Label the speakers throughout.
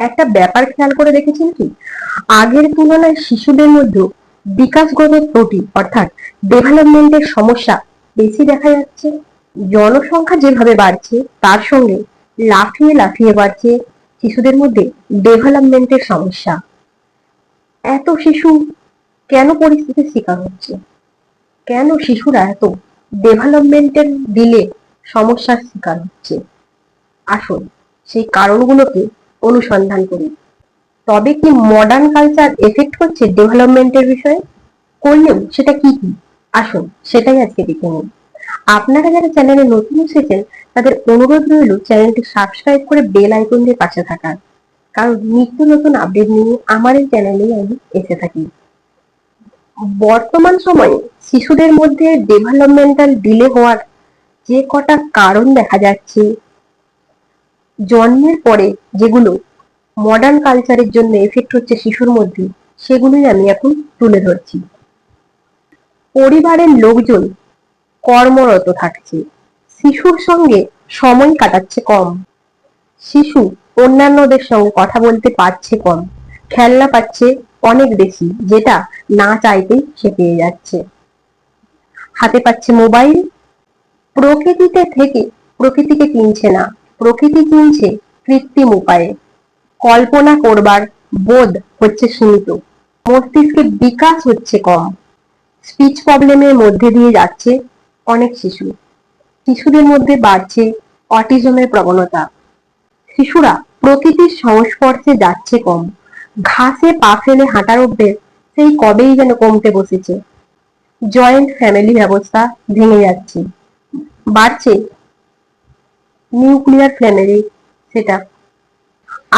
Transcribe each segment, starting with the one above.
Speaker 1: একটা ব্যাপার খেয়াল করে দেখেছেন কি? আগের তুলনায় শিশুদের মধ্যে বিকাশগত ত্রুটি অর্থাৎ ডেভেলপমেন্টের সমস্যা বেশি দেখা যাচ্ছে। জনসংখ্যা যেভাবে বাড়ছে তার সঙ্গে লাফিয়ে লাফিয়ে বাড়ছে শিশুদের মধ্যে ডেভেলপমেন্টের সমস্যা। এত শিশু কেন পরিস্থিতির শিকার হচ্ছে? কেন শিশুরা এত ডেভেলপমেন্টের দিলে সমস্যার শিকার হচ্ছে? আসুন সেই কারণগুলোকে অনুসন্ধান করি। তবে কি মডার্ন কালচার এফেক্ট করছে ডেভেলপমেন্টের বিষয়ে? করলেও সেটা কি কি? আসুন সেটাই আজকে দেখে নিন। আপনারা যারা চ্যানেলে নতুন এসেছেন তাদের অনুরোধ রইল চ্যানেলটি সাবস্ক্রাইব করে বেল আইকন দিয়ে পাশে থাকার, কারণ নিত্য নতুন আপডেট নিয়ে আমার এই চ্যানেলেই আমি এসে থাকি। বর্তমান সময়ে শিশুদের মধ্যে ডেভেলপমেন্টাল ডিলে হওয়ার যে কটা কারণ দেখা যাচ্ছে, জন্মের পরে যেগুলো মডার্ন কালচারের জন্য এফেক্ট হচ্ছে শিশুর মধ্যে, সেগুলোই আমি এখন তুলে ধরছি। পরিবারের লোকজন কর্মরত থাকছে, শিশুর সঙ্গে সময় কাটাচ্ছে কম, শিশু অন্যান্যদের সঙ্গে কথা বলতে পারছে কম, খেলনা পাচ্ছে অনেক বেশি যেটা না চাইতেই সে পেয়ে যাচ্ছে, হাতে পাচ্ছে মোবাইল, প্রকৃতিতে থেকে প্রকৃতিকে কিনছে না, প্রকৃতি কিনছে কৃত্রিম উপায়ে, কল্পনা করবার বোধ হচ্ছে সীমিত, মস্তিষ্কের বিকাশ হচ্ছে কম, স্পিচ প্রবলেমের মধ্যে দিয়ে যাচ্ছে অনেক শিশু, শিশুদের মধ্যে বাড়ছে অটিজমের প্রবণতা, শিশুরা প্রকৃতির সংস্পর্শে যাচ্ছে কম, ঘাসে পা ফেলে হাঁটার অভ্যেস সেই কবেই যেন কমতে বসেছে, জয়েন্ট ফ্যামিলি ব্যবস্থা ভেঙে যাচ্ছে, বাড়ছে নিউক্লিয়ার ফ্যামিলি সেটা।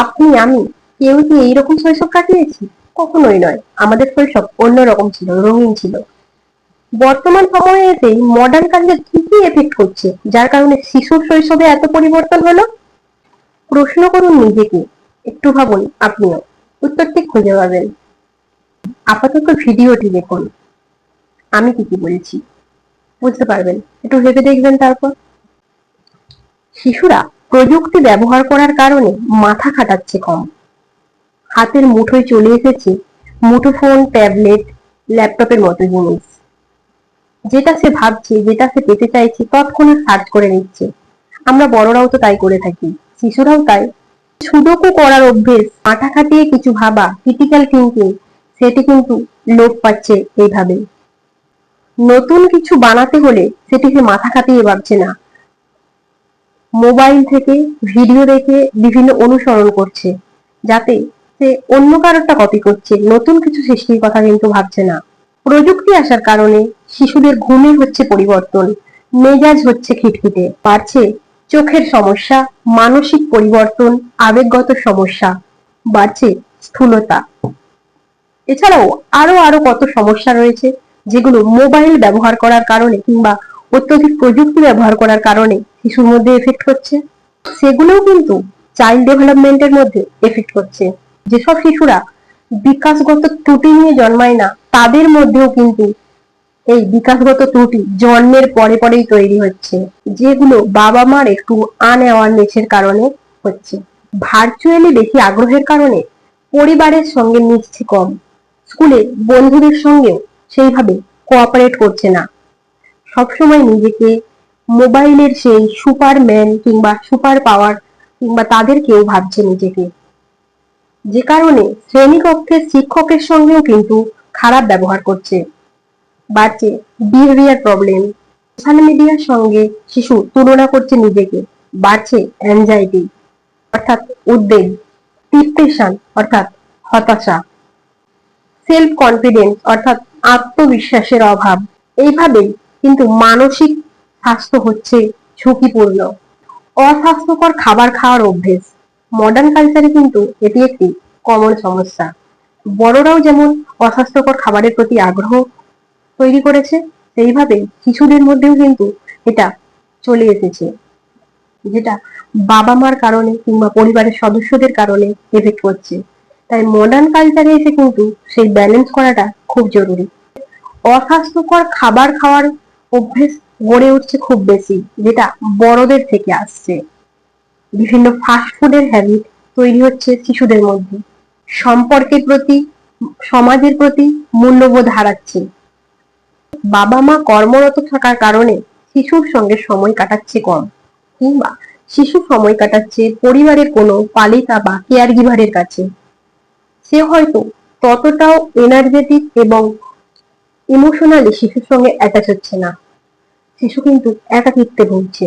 Speaker 1: আপনি আমি কেউ কি এইরকম শৈশব কাটিয়েছি? কখনোই নয়। আমাদের শৈশব অন্যরকম ছিল, রঙিন ছিল। বর্তমান সময়ে এসে মডার্ন কালচার কি কি এফেক্ট করছে যার কারণে শিশুর শৈশবে এত পরিবর্তন হলো? প্রশ্ন করুন নিজেকে, একটু ভাবুন, আপনিও উত্তরটি খুঁজে পাবেন। আপাতত ভিডিওটি দেখুন, আমি কি কি বলছি বুঝতে পারবেন, একটু ভেবে দেখবেন। তারপর শিশুরা প্রযুক্তি ব্যবহার করার কারণে মাথা খাটাচ্ছে কম, হাতের মুঠোয় চলে এসেছে মুঠোফোন, ট্যাবলেট, ল্যাপটপের মতো জিনিস, যেটা সে ভাবছে, যেটা সে পেতে চাইছে তৎক্ষণাৎ সার্চ করে নিচ্ছে। আমরা বড়রাও তো তাই করে থাকি, শিশুরাও তাই। সুডোকু করার অভ্যেস, মাথা খাটিয়ে কিছু ভাবা, ক্রিটিক্যাল থিঙ্কিং, সেটি কিন্তু লোপ পাচ্ছে এইভাবে। নতুন কিছু বানাতে হলে সেটি সে মাথা খাটিয়ে ভাবছে না, মোবাইল থেকে ভিডিও দেখে বিভিন্ন অনুসরণ করছে, যাতে সে অন্য কারোরটা কপি করছে, নতুন কিছু সৃষ্টির কথা কিন্তু ভাবছে না। প্রযুক্তি আসার কারণে শিশুদের ঘুমে হচ্ছে পরিবর্তন, মেজাজ হচ্ছে খিটখিটে, বাড়ছে চোখের সমস্যা, মানসিক পরিবর্তন, আবেগগত সমস্যা, বাড়ছে স্থূলতা। এছাড়াও আরো আরো কত সমস্যা রয়েছে যেগুলো মোবাইল ব্যবহার করার কারণে কিংবা অত্যধিক প্রযুক্তি ব্যবহার করার কারণে শিশুর মধ্যে এফেক্ট করছে, সেগুলোও কিন্তু চাইল্ড ডেভেলপমেন্টের মধ্যে এফেক্ট করছে। যেসব শিশুরা বিকাশগত ত্রুটি নিয়ে জন্মায় না তাদের মধ্যেও কিন্তু এই বিকাশগত ত্রুটি জন্মের পরে পরেই তৈরি হচ্ছে, যেগুলো বাবা মার একটু আনঅ্যাওয়ারনেসের কারণে হচ্ছে। ভার্চুয়ালি বেশি আগ্রহের কারণে পরিবারের সঙ্গে মিশছে কম, স্কুলে বন্ধুদের সঙ্গেও সেইভাবে কোঅপারেট করছে না, সবসময় নিজেকে মোবাইলের সেই সুপারম্যান কিংবা সুপার পাওয়ার কিংবা তাদের কেউ ভাবছে নিজেকে, যে কারণে শ্রেণীকক্ষের শিক্ষকের সঙ্গেও কিন্তু খারাপ ব্যবহার করছে, বাড়ছে বিহেভিয়ার প্রবলেম, সোশ্যাল মিডিয়ার সঙ্গে শিশু তুলনা করছে নিজেকে, বাড়ছে অ্যাংজাইটি অর্থাৎ উদ্বেগ, ডিপ্রেশন অর্থাৎ হতাশা, সেলফ কনফিডেন্স অর্থাৎ আত্মবিশ্বাসের অভাব। এইভাবেই কিন্তু মানসিক স্বাস্থ্য হচ্ছে ঝুঁকিপূর্ণ। অস্বাস্থ্যকর খাবার খাওয়ার অভ্যেস, মডার্ন কালচারে কিন্তু এটি একটি কমন সমস্যা। বড়রাও যেমন অস্বাস্থ্যকর খাবারের প্রতি আগ্রহ তৈরি করেছে, সেইভাবে শিশুদের মধ্যেও কিন্তু এটা চলে এসেছে, যেটা বাবা মার কারণে কিংবা পরিবারের সদস্যদের কারণে এফেক্ট করছে। তাই মডার্ন কালচারে এসে কিন্তু সেই ব্যালেন্স করাটা খুব জরুরি। অস্বাস্থ্যকর খাবার খাওয়ার অভ্যেস গড়ে উঠছে খুব বেশি, যেটা বড়দের থেকে আসছে। বিভিন্ন ফাস্ট ফুডের হ্যাবিট, তৈরি হচ্ছে শিশুদের মধ্যে। সম্পর্কের প্রতি, সমাজের প্রতি মূল্যবোধ হারাচ্ছে। বাবা মা কর্মরত থাকার কারণে শিশুর সঙ্গে সময় কাটাচ্ছে কম, কিংবা শিশু সময় কাটাচ্ছে পরিবারের কোনো পালিতা বা কেয়ার গিভারের কাছে। সে হয়তো ততটাও এনার্জেটিক এবং ইমোশনালি শিশুর সঙ্গে অ্যাটাচ হচ্ছে না। শিশু কিন্তু একাকিত্বে ভুগছে।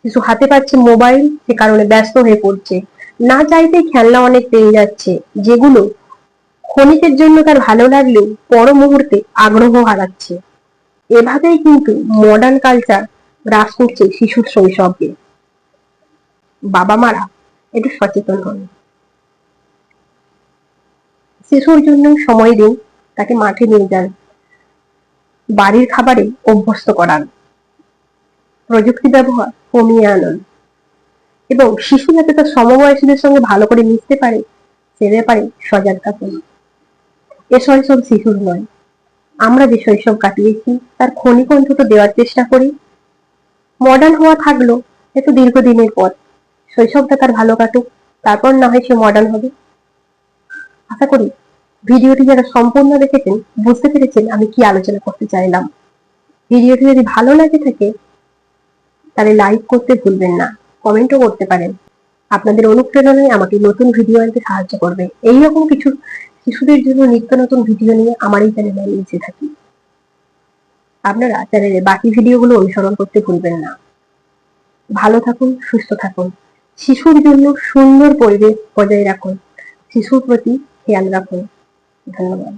Speaker 1: শিশু হাতে পাচ্ছে মোবাইল, সে কারণে ব্যস্ত হয়ে পড়ছে। না চাইতেই খেলনা অনেক পেয়ে যাচ্ছে, যেগুলো ক্ষণিকের জন্য তার ভালো লাগলেও পর মুহূর্তে আগ্রহ হারাচ্ছে। এভাবেই কিন্তু মডার্ন কালচার গ্রাস করছে শিশুর শৈশবকে। বাবা মারা একটু সচেতন হন, শিশুর জন্য সময় দিন, তাকে মাঠে নিয়ে যান, বাড়ির খাবারে অভ্যস্ত করান, প্রযুক্তি ব্যবহার কমিয়ে আনুন, এবং শিশু যাতে তার সমবয়সীদের সঙ্গে ভালো করে মিশতে পারে সে ব্যাপারে সজাগ থাকুন। এ শৈশব শিশুর নয়, আমরা যে শৈশব কাটিয়েছি তার ক্ষণিক অন্তত দেওয়ার চেষ্টা করি। মডার্ন হওয়া থাকলো এত দীর্ঘদিনের পর, শৈশবটা তার ভালো কাটুক, তারপর না হয় সে মডার্ন হবে। আশা করি ভিডিওটি যারা সম্পূর্ণ দেখেছেন বুঝতে পেরেছেন আমি কি আলোচনা করতে চাইলাম। ভিডিওটি যদি ভালো লাগে থাকে তাহলে লাইক করতে ভুলবেন না, কমেন্টও করতে পারেন। আপনাদের অনুপ্রেরণায় আমাকে নতুন ভিডিও আনতে সাহায্য করবে। এইরকম কিছু শিশুদের জন্য নিত্য নতুন ভিডিও নিয়ে আমার এই চ্যানেলে আমি এসে থাকি। আপনারা চ্যানেলের বাকি ভিডিওগুলো অনুসরণ করতে ভুলবেন না। ভালো থাকুন, সুস্থ থাকুন, শিশুর জন্য সুন্দর পরিবেশ বজায় রাখুন, শিশুর প্রতি খেয়াল রাখুন। ধন্যবাদ।